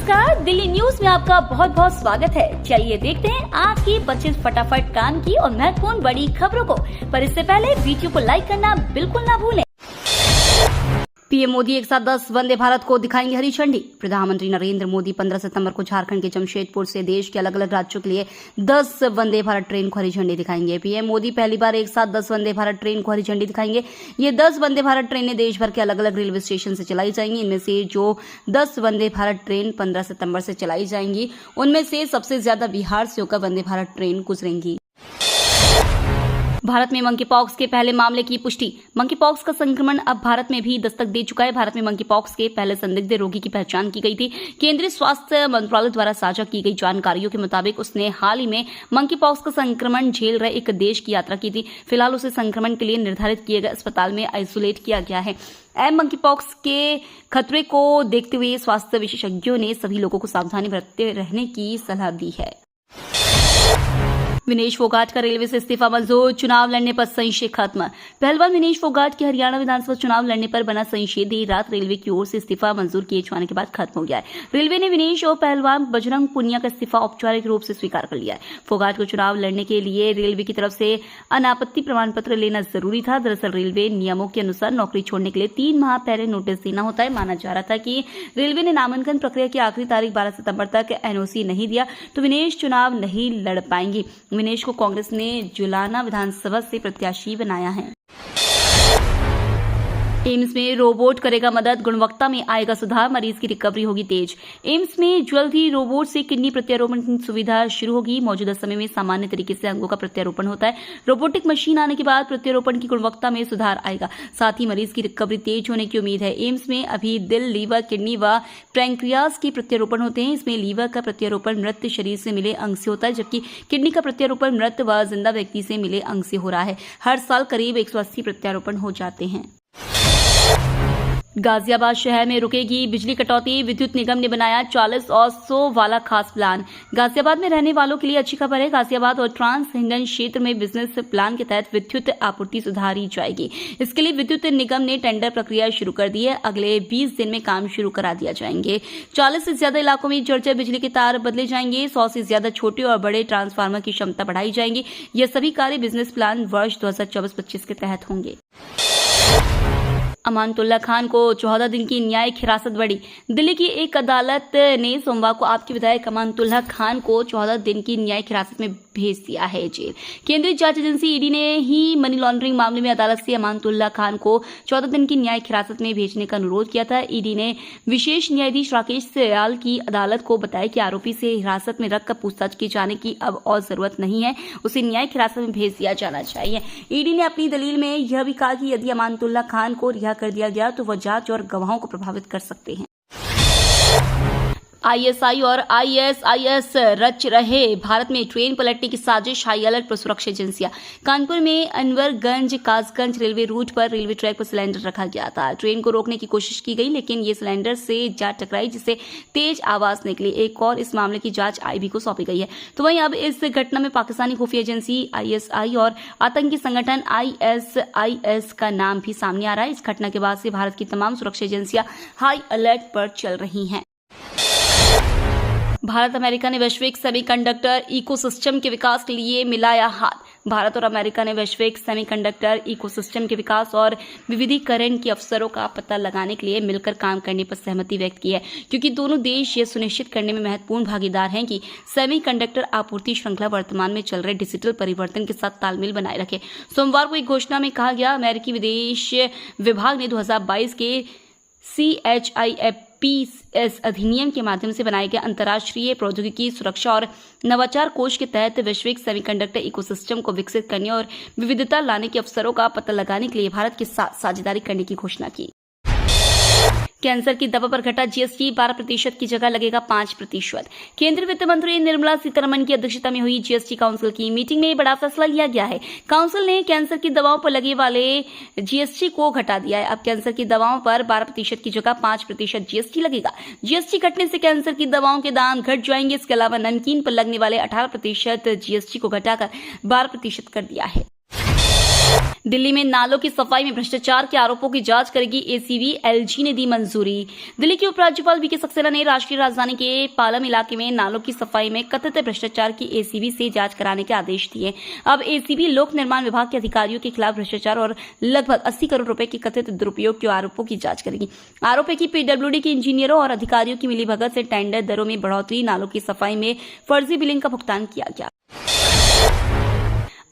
नमस्कार, दिल्ली न्यूज में आपका बहुत बहुत स्वागत है। चलिए देखते हैं आज की 25 फटाफट काम की और महत्वपूर्ण बड़ी खबरों को। पर इससे पहले वीडियो को लाइक करना बिल्कुल ना भूलें। पीएम मोदी एक साथ 10 वंदे भारत को दिखाएंगे हरी झंडी। प्रधानमंत्री नरेंद्र मोदी 15 सितंबर को झारखंड के जमशेदपुर से देश के अलग अलग राज्यों के लिए 10 वंदे भारत ट्रेन को हरी झंडी दिखाएंगे। पीएम मोदी पहली बार एक साथ 10 वंदे भारत ट्रेन को हरी झंडी दिखाएंगे। ये 10 वंदे भारत ट्रेनें देश भर के अलग अलग रेलवे स्टेशन से चलाई जाएंगी। इनमें से जो 10 वंदे भारत ट्रेन 15 सितंबर से चलाई जाएंगी, उनमें से सबसे ज्यादा बिहार से होकर वंदे भारत ट्रेन गुजरेंगी। भारत में मंकीपॉक्स के पहले मामले की पुष्टि। मंकीपॉक्स का संक्रमण अब भारत में भी दस्तक दे चुका है। भारत में मंकीपॉक्स के पहले संदिग्ध रोगी की पहचान की गई थी। केंद्रीय स्वास्थ्य मंत्रालय द्वारा साझा की गई जानकारियों के मुताबिक उसने हाल ही में मंकीपॉक्स का संक्रमण झेल रहे एक देश की यात्रा की थी। फिलहाल उसे संक्रमण के लिए निर्धारित किए गए अस्पताल में आइसोलेट किया गया है। मंकीपॉक्स के खतरे को देखते हुए स्वास्थ्य विशेषज्ञों ने सभी लोगों को सावधानी बरतते रहने की सलाह दी है। विनेश फोगाट का रेलवे से इस्तीफा मंजूर। चुनाव लड़ने पर संशय खत्म। पहलवान विनेश फोगाट के हरियाणा विधानसभा चुनाव लड़ने पर बना संशय देर रात रेलवे की ओर से इस्तीफा मंजूर किए जाने के बाद खत्म हो गया है। रेलवे ने विनेश और पहलवान बजरंग पुनिया का इस्तीफा औपचारिक रूप से स्वीकार कर लिया है। फोगाट को चुनाव लड़ने के लिए रेलवे की तरफ से अनापत्ति प्रमाण पत्र लेना जरूरी था। दरअसल रेलवे नियमों के अनुसार नौकरी छोड़ने के लिए 3 माह पहले नोटिस देना होता है। माना जा रहा था कि रेलवे ने नामांकन प्रक्रिया की आखिरी तारीख 12 सितंबर तक एनओसी नहीं दिया तो विनेश चुनाव नहीं लड़ पाएंगी। विनेश को कांग्रेस ने जुलाना विधानसभा से प्रत्याशी बनाया है। एम्स में रोबोट करेगा मदद, गुणवत्ता में आएगा सुधार, मरीज की रिकवरी होगी तेज। एम्स में जल्द ही रोबोट से किडनी प्रत्यारोपण की सुविधा शुरू होगी। मौजूदा समय में सामान्य तरीके से अंगों का प्रत्यारोपण होता है। रोबोटिक मशीन आने के बाद प्रत्यारोपण की गुणवत्ता में सुधार आएगा, साथ ही मरीज की रिकवरी तेज होने की उम्मीद है। एम्स में अभी दिल, लीवर, किडनी व पैंक्रियास की प्रत्यारोपण होते हैं। इसमें लीवर का प्रत्यारोपण मृत शरीर से मिले अंग से होता है, जबकि किडनी का प्रत्यारोपण मृत व जिंदा व्यक्ति से मिले अंग से हो रहा है। हर साल करीब 180 प्रत्यारोपण हो जाते हैं। गाजियाबाद शहर में रुकेगी बिजली कटौती। विद्युत निगम ने बनाया 40 और 100 वाला खास प्लान। गाजियाबाद में रहने वालों के लिए अच्छी खबर है। गाजियाबाद और ट्रांस हिंडन क्षेत्र में बिजनेस प्लान के तहत विद्युत आपूर्ति सुधारी जाएगी। इसके लिए विद्युत निगम ने टेंडर प्रक्रिया शुरू कर दी है। अगले 20 दिन में काम शुरू करा दिया जाएंगे। 40 से ज्यादा इलाकों में जर्जर बिजली के तार बदले जाएंगे। 100 से ज्यादा छोटे और बड़े ट्रांसफार्मर की क्षमता बढ़ाई जाएगी। यह सभी कार्य बिजनेस प्लान वर्ष 2024-25 के तहत होंगे। अमानतुल्ला खान को 14 दिन की न्यायिक हिरासत बढ़ी। दिल्ली की एक अदालत ने सोमवार को आपके विधायक अमानतुल्ला खान को 14 दिन की न्यायिक हिरासत में भेज दिया है जेल। केंद्रीय जांच एजेंसी ईडी ने ही मनी लॉन्ड्रिंग मामले में अदालत से अमानतुल्ला खान को 14 दिन की न्यायिक हिरासत में भेजने का अनुरोध किया था। ईडी ने विशेष न्यायाधीश राकेश सयाल की अदालत को बताया कि आरोपी से हिरासत में रखकर पूछताछ की जाने की अब और जरूरत नहीं है, उसे न्यायिक हिरासत में भेज दिया जाना चाहिए। ईडी ने अपनी दलील में यह भी कहा कि यदि अमानतुल्ला खान को रिहा कर दिया गया तो वह जांच और गवाहों को प्रभावित कर सकते हैं। आईएसआई और आईएसआईएस रच रहे भारत में ट्रेन पलटने की साजिश, हाई अलर्ट पर सुरक्षा एजेंसियां। कानपुर में अनवरगंज कासगंज रेलवे रूट पर रेलवे ट्रैक पर सिलेंडर रखा गया था। ट्रेन को रोकने की कोशिश की गई, लेकिन ये सिलेंडर से जा टकराई, जिससे तेज आवाज निकली। एक और इस मामले की जांच आईबी को सौंपी गई है। तो वहीं अब इस घटना में पाकिस्तानी खुफिया एजेंसी आईएसआई और आतंकी संगठन आईएसआईएस का नाम भी सामने आ रहा है। इस घटना के बाद से भारत की तमाम सुरक्षा एजेंसियां हाई अलर्ट पर चल रही हैं। भारत अमेरिका ने वैश्विक सेमीकंडक्टर इकोसिस्टम के विकास के लिए मिलाया हाथ। भारत और अमेरिका ने वैश्विक सेमीकंडक्टर इकोसिस्टम के विकास और विविधीकरण के अवसरों का पता लगाने के लिए मिलकर काम करने पर सहमति व्यक्त की है, क्योंकि दोनों देश ये सुनिश्चित करने में महत्वपूर्ण भागीदार हैं कि सेमीकंडक्टर आपूर्ति श्रृंखला वर्तमान में चल रहे डिजिटल परिवर्तन के साथ तालमेल बनाए रखे। सोमवार को एक घोषणा में कहा गया, अमेरिकी विदेश विभाग ने 2022 के CHIPS अधिनियम के माध्यम से बनाए गए अंतर्राष्ट्रीय प्रौद्योगिकी सुरक्षा और नवाचार कोष के तहत वैश्विक सेमीकंडक्टर इकोसिस्टम को विकसित करने और विविधता लाने के अवसरों का पता लगाने के लिए भारत के साथ साझेदारी करने की घोषणा की। कैंसर की दवा पर घटा जीएसटी, 12% की जगह लगेगा 5%। केंद्रीय वित्त मंत्री निर्मला सीतारमण की अध्यक्षता में हुई जीएसटी काउंसिल की मीटिंग में बड़ा फैसला लिया गया है। काउंसिल ने कैंसर की दवाओं पर लगे वाले जीएसटी को घटा दिया है। अब कैंसर की दवाओं पर 12% की जगह 5% जीएसटी लगेगा। जीएसटी घटने से कैंसर की दवाओं के दाम घट जाएंगे। इसके अलावा नमकीन पर लगने वाले 18% जीएसटी को घटाकर 12% कर दिया है। दिल्ली में नालों की सफाई में भ्रष्टाचार के आरोपों की जांच करेगी एसीबी, एलजी ने दी मंजूरी। दिल्ली के उपराज्यपाल वीके सक्सेना ने राष्ट्रीय राजधानी के पालम इलाके में नालों की सफाई में कथित भ्रष्टाचार की एसीबी से जांच कराने के आदेश दिए। अब एसीबी लोक निर्माण विभाग के अधिकारियों के खिलाफ भ्रष्टाचार और लगभग 80 करोड़ रुपए के कथित दुरुपयोग के आरोपों की जांच करेगी। आरोप है कि पीडब्ल्यूडी के इंजीनियरों और अधिकारियों की मिलीभगत से टेंडर दरों में बढ़ोतरी, नालों की सफाई में फर्जी बिलिंग का भुगतान किया गया।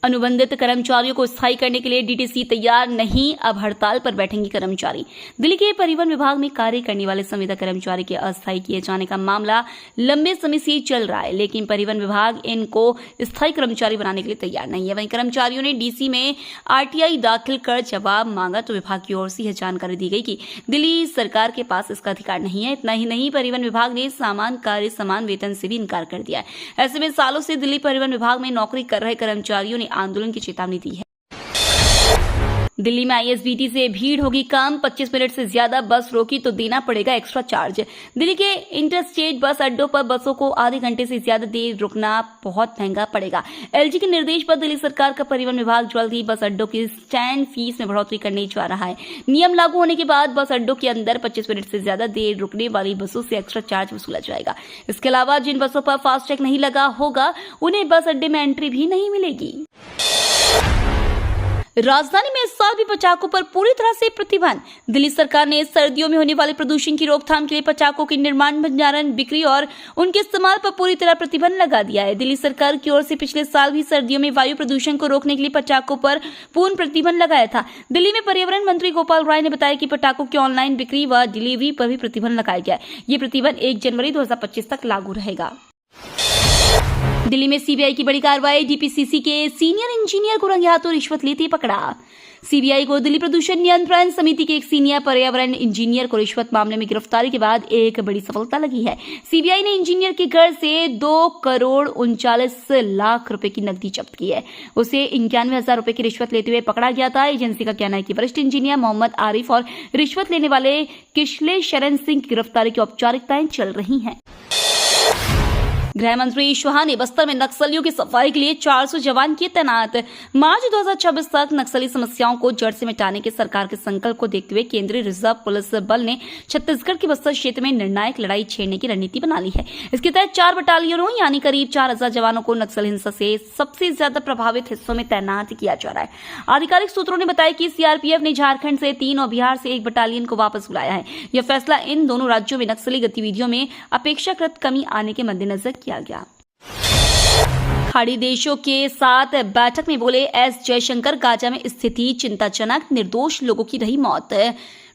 अनुबंधित कर्मचारियों को स्थायी करने के लिए डीटीसी तैयार नहीं, अब हड़ताल पर बैठेंगे कर्मचारी। दिल्ली के परिवहन विभाग में कार्य करने वाले संविदा कर्मचारी के अस्थायी किए जाने का मामला लंबे समय से चल रहा है, लेकिन परिवहन विभाग इनको स्थायी कर्मचारी बनाने के लिए तैयार नहीं है। वहीं कर्मचारियों ने डीसी में आरटीआई दाखिल कर जवाब मांगा तो विभाग की ओर से यह जानकारी दी गई कि दिल्ली सरकार के पास इसका अधिकार नहीं है। इतना ही नहीं, परिवहन विभाग ने समान कार्य समान वेतन से भी इनकार कर दिया है। ऐसे में सालों से दिल्ली परिवहन विभाग में नौकरी कर रहे कर्मचारियों ने आंदोलन की चेतावनी दी है। दिल्ली में आईएसबीटी से भीड़ होगी कम, 25 मिनट से ज्यादा बस रोकी तो देना पड़ेगा एक्स्ट्रा चार्ज। दिल्ली के इंटरस्टेट बस अड्डों पर बसों को आधे घंटे से ज्यादा देर रुकना बहुत महंगा पड़ेगा। एलजी के निर्देश पर दिल्ली सरकार का परिवहन विभाग जल्द ही बस अड्डों की स्टैंड फीस में बढ़ोतरी करने जा रहा है। नियम लागू होने के बाद बस अड्डों के अंदर 25 मिनट से ज्यादा देर रुकने वाली बसों से एक्स्ट्रा चार्ज वसूला जाएगा। इसके अलावा जिन बसों पर फास्टैग नहीं लगा होगा उन्हें बस अड्डे में एंट्री भी नहीं मिलेगी। राजधानी में इस साल भी पटाखों पर पूरी तरह से प्रतिबंध। दिल्ली सरकार ने सर्दियों में होने वाले प्रदूषण की रोकथाम के लिए पटाखों के निर्माण, भंडारण, बिक्री और उनके इस्तेमाल पर पूरी तरह प्रतिबंध लगा दिया है। दिल्ली सरकार की ओर से पिछले साल भी सर्दियों में वायु प्रदूषण को रोकने के लिए पटाखों पर पूर्ण प्रतिबंध लगाया था। दिल्ली में पर्यावरण मंत्री गोपाल राय ने बताया कि पटाखों की ऑनलाइन बिक्री व डिलीवरी पर भी प्रतिबंध लगाया गया है। ये प्रतिबंध 1 जनवरी 2025 तक लागू रहेगा। दिल्ली में सीबीआई की बड़ी कार्रवाई, डीपीसीसी के सीनियर इंजीनियर को रंगे हाथों रिश्वत लेते पकड़ा। सीबीआई को दिल्ली प्रदूषण नियंत्रण समिति के एक सीनियर पर्यावरण इंजीनियर को रिश्वत मामले में गिरफ्तारी के बाद एक बड़ी सफलता लगी है। सीबीआई ने इंजीनियर के घर से 2,39,00,000 रुपए की नकदी जब्त की है। उसे 91,000 रुपए की रिश्वत लेते हुए पकड़ा गया था। एजेंसी का कहना है कि वरिष्ठ इंजीनियर मोहम्मद आरिफ और रिश्वत लेने वाले किशले शरण सिंह की गिरफ्तारी की औपचारिकताएं चल रही हैं। गृह मंत्री शाह ने बस्तर में नक्सलियों की सफाई के लिए 400 जवान किए तैनात। मार्च 2026 तक नक्सली समस्याओं को जड़ से मिटाने के सरकार के संकल्प को देखते हुए केंद्रीय रिजर्व पुलिस बल ने छत्तीसगढ़ के बस्तर क्षेत्र में निर्णायक लड़ाई छेड़ने की रणनीति बना ली है। इसके तहत 4 बटालियनों यानी करीब 4,000 जवानों को नक्सल हिंसा से सबसे ज्यादा प्रभावित हिस्सों में तैनात किया जा रहा है। आधिकारिक सूत्रों ने बताया कि सीआरपीएफ ने झारखंड से 3 और बिहार से 1 बटालियन को वापस बुलाया है। यह फैसला इन दोनों राज्यों में नक्सली गतिविधियों में अपेक्षाकृत कमी आने के मद्देनजर किया गया। खाड़ी देशों के साथ बैठक में बोले एस जयशंकर, गाजा में स्थिति चिंताजनक, निर्दोष लोगों की रही मौत।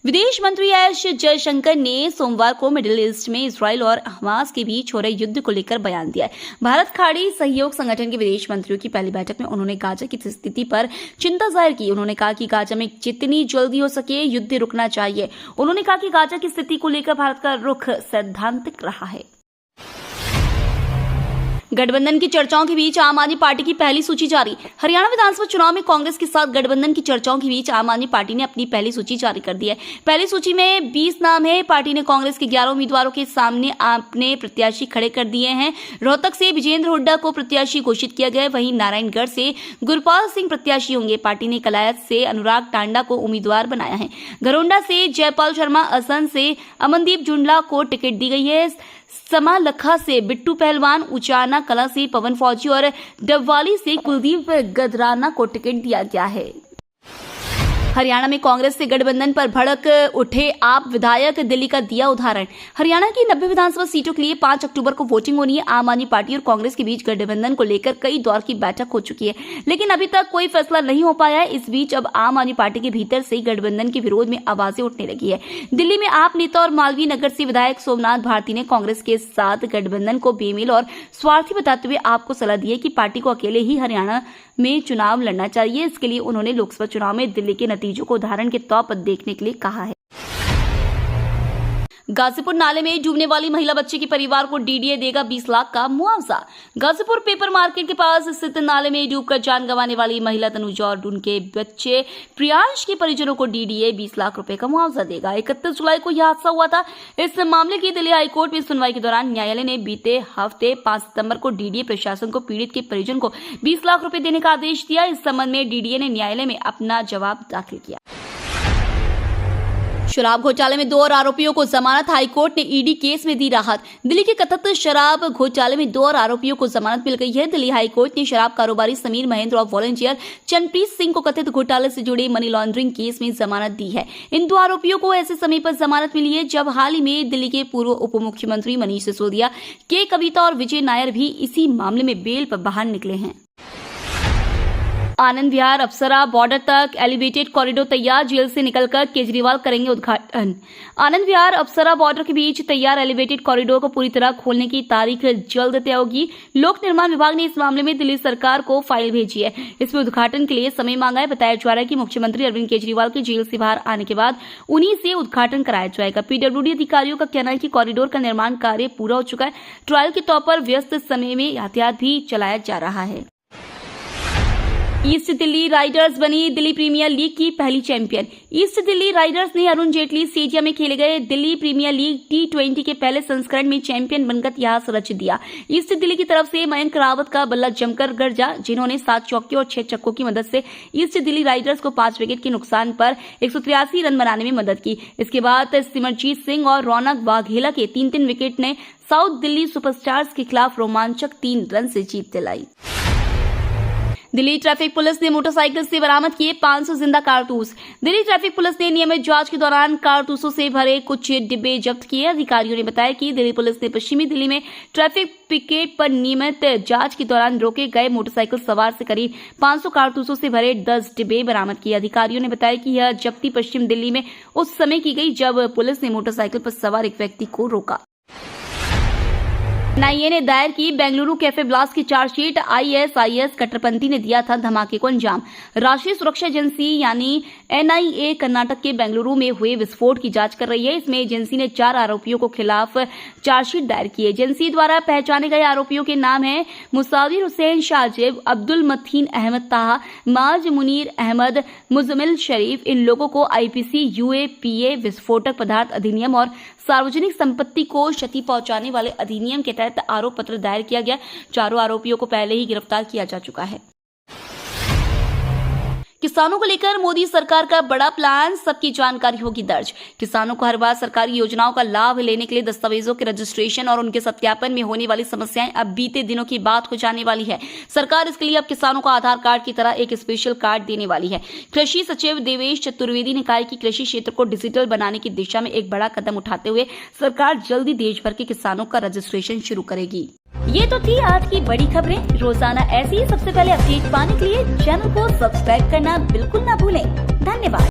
विदेश मंत्री एस जयशंकर ने सोमवार को मिडिल ईस्ट में इजराइल और हमास के बीच हो रहे युद्ध को लेकर बयान दिया। भारत खाड़ी सहयोग संगठन के विदेश मंत्रियों की पहली बैठक में उन्होंने गाजा की स्थिति पर चिंता जाहिर की। उन्होंने कहा कि गाजा में जितनी जल्दी हो सके युद्ध रुकना चाहिए। उन्होंने कहा कि गाजा की स्थिति को लेकर भारत का रुख सैद्धांतिक रहा है। गठबंधन की चर्चाओं के बीच आम आदमी पार्टी की पहली सूची जारी। हरियाणा विधानसभा चुनाव में कांग्रेस के साथ गठबंधन की चर्चाओं के बीच आम आदमी पार्टी ने अपनी पहली सूची जारी कर दी है। पहली सूची में 20 नाम है। पार्टी ने कांग्रेस के 11 उम्मीदवारों के सामने अपने प्रत्याशी खड़े कर दिए हैं। रोहतक से विजेंद्र हुड्डा को प्रत्याशी घोषित किया गया। वहीं नारायणगढ़ से गुरपाल सिंह प्रत्याशी होंगे। पार्टी ने कलायत से अनुराग टांडा को उम्मीदवार बनाया है। घरोंडा से जयपाल शर्मा, असम से अमनदीप जुंडला को टिकट दी गई है। समालखा से बिट्टू पहलवान, उचाना कला से पवन फौजी और डबवाली से कुलदीप गधराना को टिकट दिया गया है। हरियाणा में कांग्रेस से गठबंधन पर भड़क उठे आप विधायक, दिल्ली का दिया उदाहरण। हरियाणा की 90 विधानसभा सीटों के लिए 5 अक्टूबर को वोटिंग होनी है। आम आदमी पार्टी और कांग्रेस के बीच गठबंधन को लेकर कई दौर की बैठक हो चुकी है, लेकिन अभी तक कोई फैसला नहीं हो पाया है। इस बीच अब आम आदमी पार्टी के भीतर से गठबंधन के विरोध में आवाजें उठने लगी है। दिल्ली में आप नेता और मालवीय नगर से विधायक सोमनाथ भारती ने कांग्रेस के साथ गठबंधन को बेमेल और स्वार्थी बताते हुए आपको सलाह दी है कि पार्टी को अकेले ही हरियाणा में चुनाव लड़ना चाहिए। इसके लिए उन्होंने लोकसभा चुनाव में दिल्ली के नतीजों को उदाहरण के तौर पर देखने के लिए कहा है। गाजीपुर नाले में डूबने वाली महिला बच्ची के परिवार को डीडीए देगा 20 लाख का मुआवजा। गाजीपुर पेपर मार्केट के पास स्थित नाले में डूबकर जान गंवाने वाली महिला तनुजा और उनके बच्चे प्रियांश के परिजनों को डीडीए 20 लाख रुपए का मुआवजा देगा। 31 जुलाई को यह हादसा हुआ था। इस मामले की दिल्ली हाईकोर्ट में सुनवाई के दौरान न्यायालय ने बीते हफ्ते 5 सितंबर को डीडीए प्रशासन को पीड़ित के परिजन को 20 लाख रुपए देने का आदेश दिया। इस संबंध में डीडीए ने न्यायालय में अपना जवाब दाखिल किया। शराब घोटाले में 2 और आरोपियों को जमानत। हाईकोर्ट ने ईडी केस में दी राहत। दिल्ली के कथित शराब घोटाले में 2 और आरोपियों को जमानत मिल गई है। दिल्ली हाईकोर्ट ने शराब कारोबारी समीर महेंद्र और वॉलंटियर चंद्रप्रीत सिंह को कथित घोटाले से जुड़े मनी लॉन्ड्रिंग केस में जमानत दी है। इन 2 आरोपियों को ऐसे समय पर जमानत मिली है जब हाल ही में दिल्ली के पूर्व उप मुख्यमंत्री मनीष सिसोदिया, के कविता और विजय नायर भी इसी मामले में बेल पर बाहर निकले हैं। आनंद विहार अप्सरा बॉर्डर तक एलिवेटेड कॉरिडोर तैयार। जेल से निकलकर केजरीवाल करेंगे उद्घाटन। आनंद विहार अप्सरा बॉर्डर के बीच तैयार एलिवेटेड कॉरिडोर को पूरी तरह खोलने की तारीख जल्द तय होगी। लोक निर्माण विभाग ने इस मामले में दिल्ली सरकार को फाइल भेजी है। इसमें उद्घाटन के लिए समय मांगा है। बताया जा रहा है कि मुख्यमंत्री अरविंद केजरीवाल के जेल से बाहर आने के बाद उन्हीं से उद्घाटन कराया जाएगा। पीडब्ल्यूडी अधिकारियों का कहना है कि कॉरिडोर का निर्माण कार्य पूरा हो चुका है। ट्रायल के तौर पर व्यस्त समय में यातायात भी चलाया जा रहा है। ईस्ट दिल्ली राइडर्स बनी दिल्ली प्रीमियर लीग की पहली चैंपियन। ईस्ट दिल्ली राइडर्स ने अरुण जेटली स्टेडियम में खेले गए दिल्ली प्रीमियर लीग T20 के पहले संस्करण में चैंपियन बनकर इतिहास रच दिया। ईस्ट दिल्ली की तरफ से मयंक रावत का बल्ला जमकर गरजा, जिन्होंने 7 चौके और 6 छक्कों की मदद से ईस्ट दिल्ली राइडर्स को 5 विकेट के नुकसान पर 183 रन बनाने में मदद की। इसके बाद सिमरजीत सिंह और रौनक वाघेला के 3-3 विकेट ने साउथ दिल्ली सुपरस्टार्स के खिलाफ रोमांचक 3 रन से जीत दिलाई। दिल्ली ट्रैफिक पुलिस ने मोटरसाइकिल से बरामद किए 500 जिंदा कारतूस। दिल्ली ट्रैफिक पुलिस ने नियमित जांच के दौरान कारतूसों से भरे कुछ डिब्बे जब्त किए। अधिकारियों ने बताया कि दिल्ली पुलिस ने पश्चिमी दिल्ली में ट्रैफिक पिकेट पर नियमित जांच के दौरान रोके गए मोटरसाइकिल सवार से करीब 500 कारतूसों से भरे 10 डिब्बे बरामद किए। अधिकारियों ने बताया कि यह जब्ती पश्चिम दिल्ली में उस समय की गई जब पुलिस ने मोटरसाइकिल पर सवार एक व्यक्ति को रोका। एनआईए ने दायर की बेंगलुरु कैफे ब्लास्ट की चार्जशीट। ISIS कट्टरपंथी ने दिया था धमाके को अंजाम। राष्ट्रीय सुरक्षा एजेंसी यानी NIA कर्नाटक के बेंगलुरु में हुए विस्फोट की जांच कर रही है। इसमें एजेंसी ने 4 आरोपियों को खिलाफ चार्जशीट दायर की है। एजेंसी द्वारा पहचाने गए आरोपियों के नाम हैं मुसाविर हुसैन शाजिब, अब्दुल मतीन अहमद ताहा, माज मुनीर अहमद, मुजमिल शरीफ। इन लोगों को IPC UAPA विस्फोटक पदार्थ अधिनियम और सार्वजनिक संपत्ति को क्षति पहुंचाने वाले अधिनियम के तहत आरोप पत्र दायर किया गया। चारों आरोपियों को पहले ही गिरफ्तार किया जा चुका है। किसानों को लेकर मोदी सरकार का बड़ा प्लान, सबकी जानकारी होगी दर्ज। किसानों को हर बार सरकारी योजनाओं का लाभ लेने के लिए दस्तावेजों के रजिस्ट्रेशन और उनके सत्यापन में होने वाली समस्याएं अब बीते दिनों की बात हो जाने वाली है। सरकार इसके लिए अब किसानों को आधार कार्ड की तरह एक स्पेशल कार्ड देने वाली है। कृषि सचिव देवेश चतुर्वेदी ने कहा कि कृषि क्षेत्र को डिजिटल बनाने की दिशा में एक बड़ा कदम उठाते हुए सरकार जल्दी देश भर के किसानों का रजिस्ट्रेशन शुरू करेगी। ये तो थी आज की बड़ी खबरें। रोजाना ऐसी ही सबसे पहले अपडेट पाने के लिए चैनल को सब्सक्राइब करना बिल्कुल ना भूलें। धन्यवाद।